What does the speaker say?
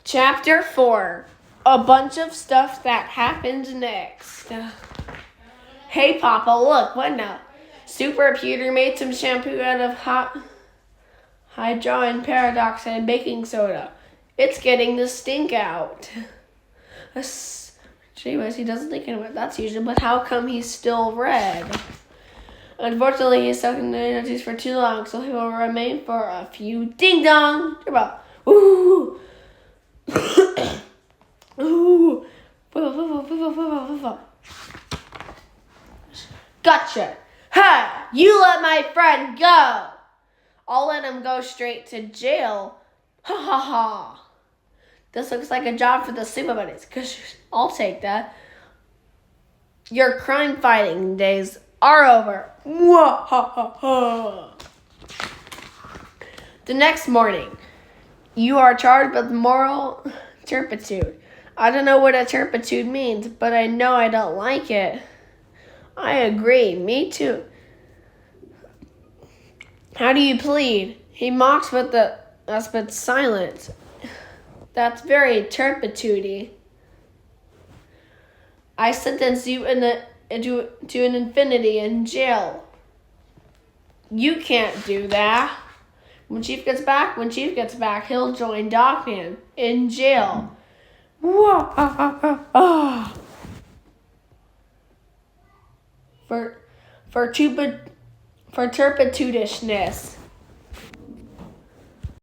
Chapter 4. A bunch of stuff that happens next. Hey, Papa, look, what now? Super Peter made some shampoo out of hydrogen peroxide and baking soda. It's getting the stink out. Anyways, he doesn't think anyway. That's usual, but how come he's still red? Unfortunately, he's stuck in the energies for too long, so he will remain for a few. Ding dong! Ooh! Ooh! Gotcha! Ha! You let my friend go! I'll let him go straight to jail. Ha ha ha! This looks like a job for the Super Buddies. I'll take that. Your crime fighting days are over. Mwah, ha, ha, ha. The next morning, you are charged with moral turpitude. I don't know what a turpitude means, but I know I don't like it. I agree. Me too. How do you plead? He mocks with us with silence. That's very turpitude-y. I sentence you to an infinity in jail. You can't do that. When Chief gets back, he'll join Dogman in jail. For turpitudishness.